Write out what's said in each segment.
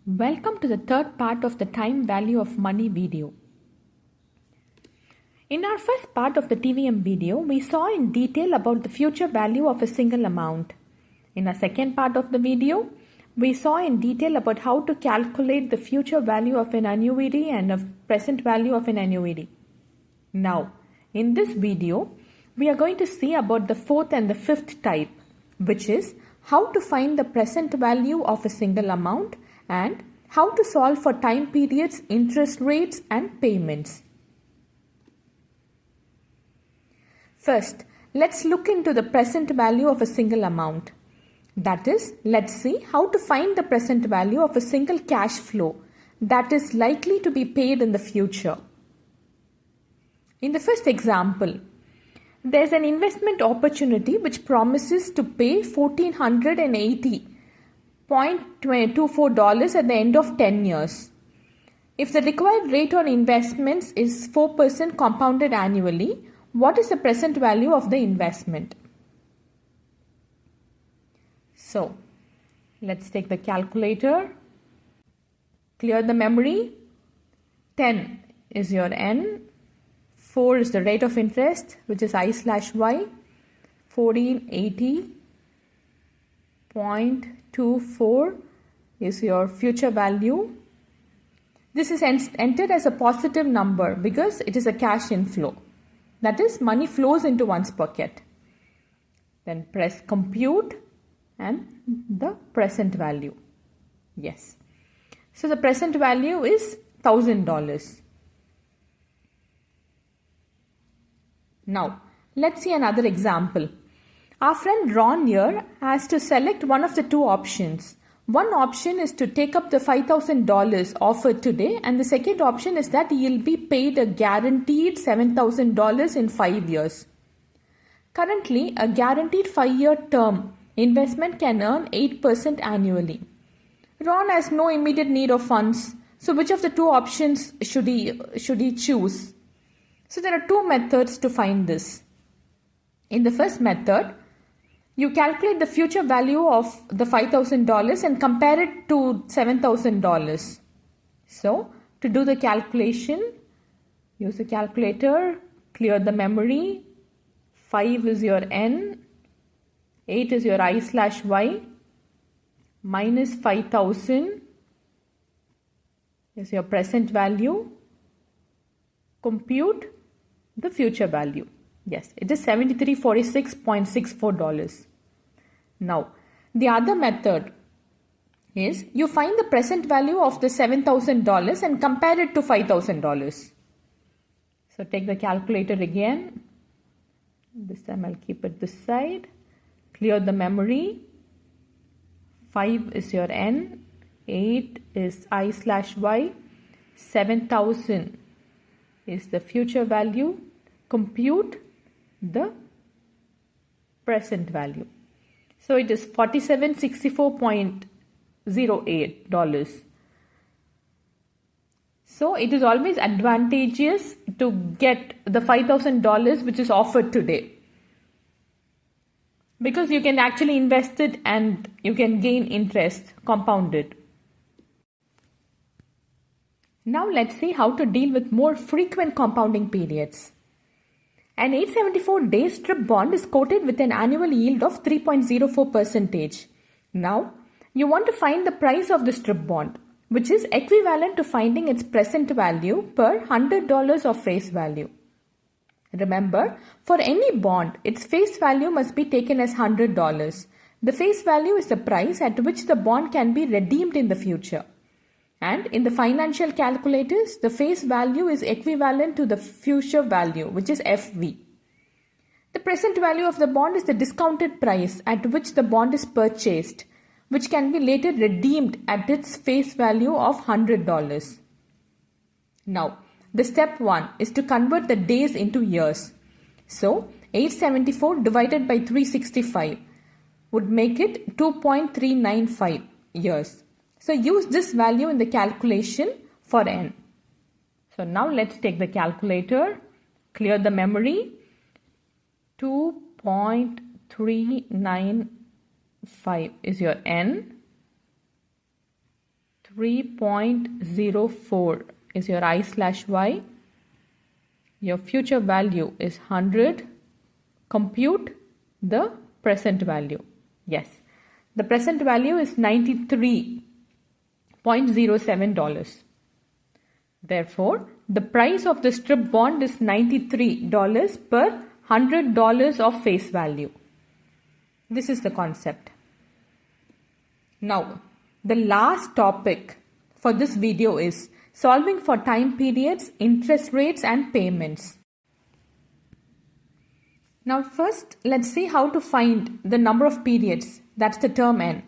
Welcome to the third part of the time value of money video. In our first part of the TVM video, we saw in detail about the future value of a single amount. In our second part of the video, we saw in detail about how to calculate the future value of an annuity and a present value of an annuity. Now, in this video, we are going to see about the fourth and the fifth type, which is how to find the present value of a single amount and how to solve for time periods, interest rates and payments. First, let's look into the present value of a single amount. That is, let's see how to find the present value of a single cash flow that is likely to be paid in the future. In the first example, there's an investment opportunity which promises to pay $1,480.24 at the end of 10 years. If the required rate on investments is 4% compounded annually, what is the present value of the investment? So, let's take the calculator, clear the memory. 10 is your N, 4 is the rate of interest, which is I/Y, 1480.24 is your future value. This is entered as a positive number because it is a cash inflow. That is, money flows into one's pocket. Then press compute and the present value. Yes. So the present value is $1,000. Now, let's see another example. Our friend Ron here has to select one of the two options. One option is to take up the $5,000 offered today, and the second option is that he'll be paid a guaranteed $7,000 in 5 years. Currently, a guaranteed 5-year term investment can earn 8% annually. Ron has no immediate need of funds, so which of the two options should he choose? So there are two methods to find this. In the first method, you calculate the future value of the $5,000 and compare it to $7,000. So to do the calculation, use the calculator, clear the memory. 5 is your N, 8 is your I/Y, minus 5,000 is your present value. Compute the future value. Yes, it is $7346.64. Now, the other method is you find the present value of the $7,000 and compare it to $5,000. So take the calculator again. This time I'll keep it this side. Clear the memory. 5 is your N. 8 is I/Y. 7,000 is the future value. Compute the present value. So it is $4764.08. So it is always advantageous to get the $5,000 which is offered today, because you can actually invest it and you can gain interest compounded. Now let's see how to deal with more frequent compounding periods. An 874-day strip bond is quoted with an annual yield of 3.04%. Now, you want to find the price of the strip bond, which is equivalent to finding its present value per $100 of face value. Remember, for any bond, its face value must be taken as $100. The face value is the price at which the bond can be redeemed in the future. And in the financial calculators, the face value is equivalent to the future value, which is FV. The present value of the bond is the discounted price at which the bond is purchased, which can be later redeemed at its face value of $100. Now, the step 1 is to convert the days into years. So, 874 divided by 365 would make it 2.395 years. So use this value in the calculation for N. So now let's take the calculator, clear the memory. 2.395 is your N. 3.04 is your I/Y. Your future value is 100. Compute the present value. Yes, the present value is $93.07. Therefore, the price of the strip bond is $93 per $100 of face value. This is the concept. Now, the last topic for this video is solving for time periods, interest rates and payments. Now first, let's see how to find the number of periods, that's the term N.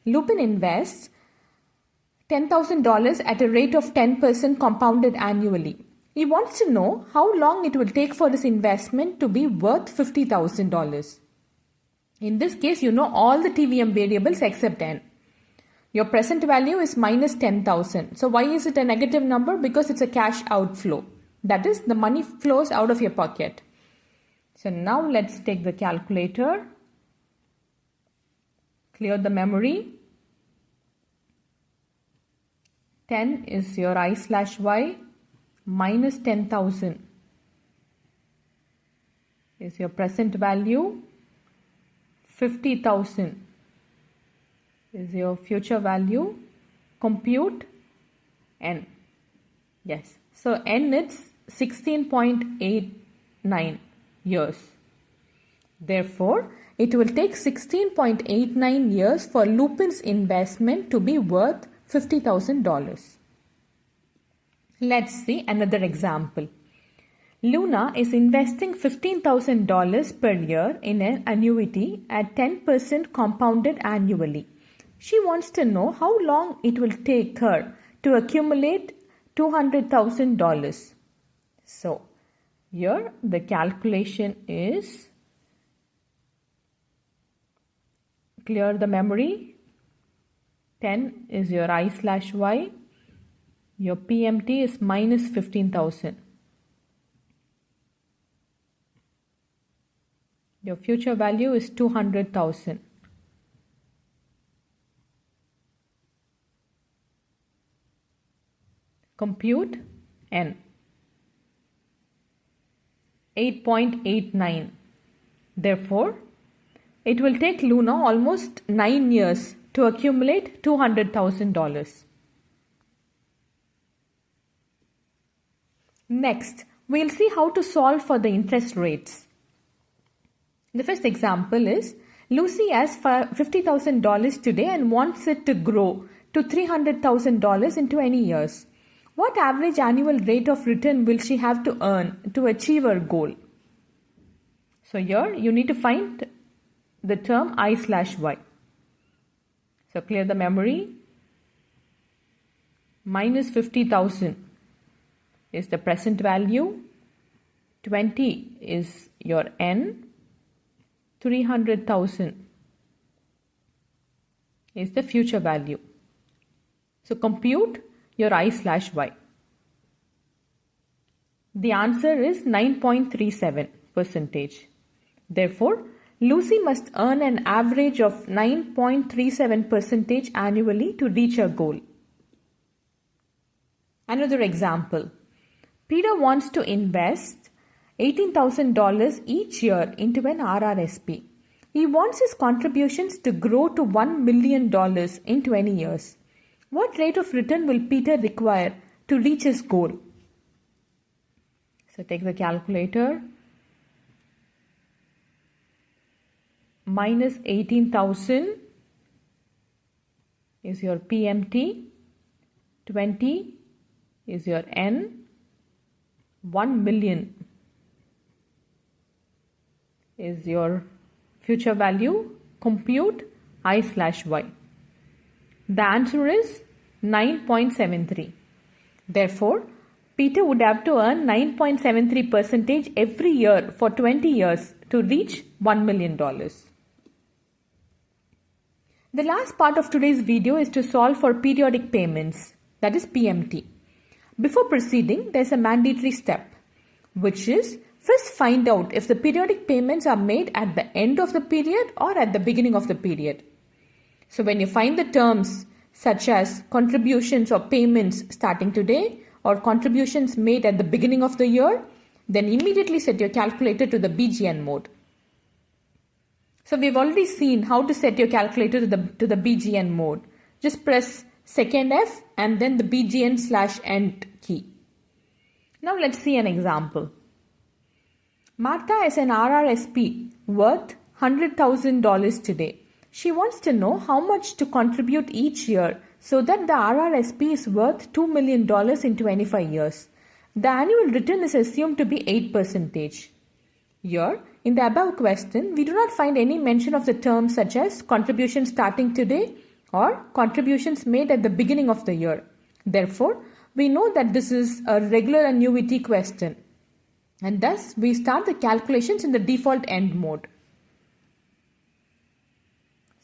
Lupin invests $10,000 at a rate of 10% compounded annually. He wants to know how long it will take for this investment to be worth $50,000. In this case, you know all the TVM variables except N. Your present value is minus 10,000. So why is it a negative number? Because it's a cash outflow. That is, the money flows out of your pocket. So now let's take the calculator. Clear the memory. 10 is your I/Y. Minus 10,000 is your present value. 50,000 is your future value. Compute N. Yes. So N is 16.89 years. Therefore, it will take 16.89 years for Lupin's investment to be worth $50,000. Let's see another example. Luna is investing $15,000 per year in an annuity at 10% compounded annually. She wants to know how long it will take her to accumulate $200,000. So, here the calculation is, clear the memory. 10 is your I/Y. Your PMT is minus 15,000. Your future value is 200,000. Compute N. 8.89. Therefore, it will take Luna almost 9 years to accumulate $200,000. Next, we'll see how to solve for the interest rates. The first example is, Lucy has $50,000 today and wants it to grow to $300,000 in 20 years. What average annual rate of return will she have to earn to achieve her goal? So here you need to find the term I/Y. So clear the memory. Minus 50,000 is the present value. 20 is your N. 300,000 is the future value. So compute your I/Y. The answer is 9.37%. Therefore, Lucy must earn an average of 9.37% annually to reach her goal. Another example. Peter wants to invest $18,000 each year into an RRSP. He wants his contributions to grow to $1 million in 20 years. What rate of return will Peter require to reach his goal? So take the calculator. Minus 18,000 is your PMT. 20 is your N. 1 million is your future value. Compute I/Y. The answer is 9.73. Therefore, Peter would have to earn 9.73% every year for 20 years to reach $1 million. The last part of today's video is to solve for periodic payments, that is PMT. Before proceeding, there's a mandatory step, which is first find out if the periodic payments are made at the end of the period or at the beginning of the period. So when you find the terms such as contributions or payments starting today or contributions made at the beginning of the year, then immediately set your calculator to the BGN mode. So we've already seen how to set your calculator to the BGN mode. Just press second F and then the BGN/end key. Now let's see an example. Martha is an RRSP worth $100,000 today. She wants to know how much to contribute each year so that the RRSP is worth $2 million in 25 years. The annual return is assumed to be 8%. Here, in the above question, we do not find any mention of the terms such as contributions starting today or contributions made at the beginning of the year. Therefore, we know that this is a regular annuity question. And thus, we start the calculations in the default end mode.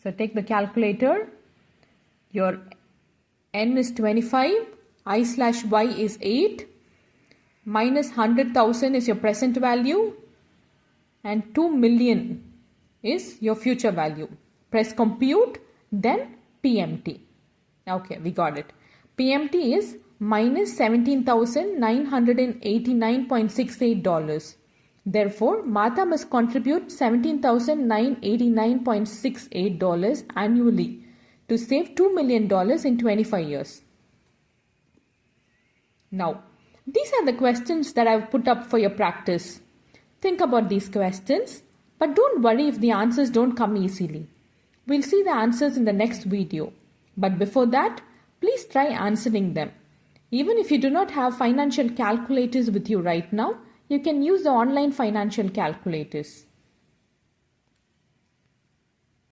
So take the calculator. Your N is 25, I/Y is 8, minus 100,000 is your present value, and 2 million is your future value. Press compute, then PMT. Okay, we got it. PMT is minus $17,989.68. Therefore, Martha must contribute $17,989.68 annually to save $2 million in 25 years. Now, these are the questions that I've put up for your practice. Think about these questions, but don't worry if the answers don't come easily. We'll see the answers in the next video. But before that, please try answering them. Even if you do not have financial calculators with you right now, you can use the online financial calculators.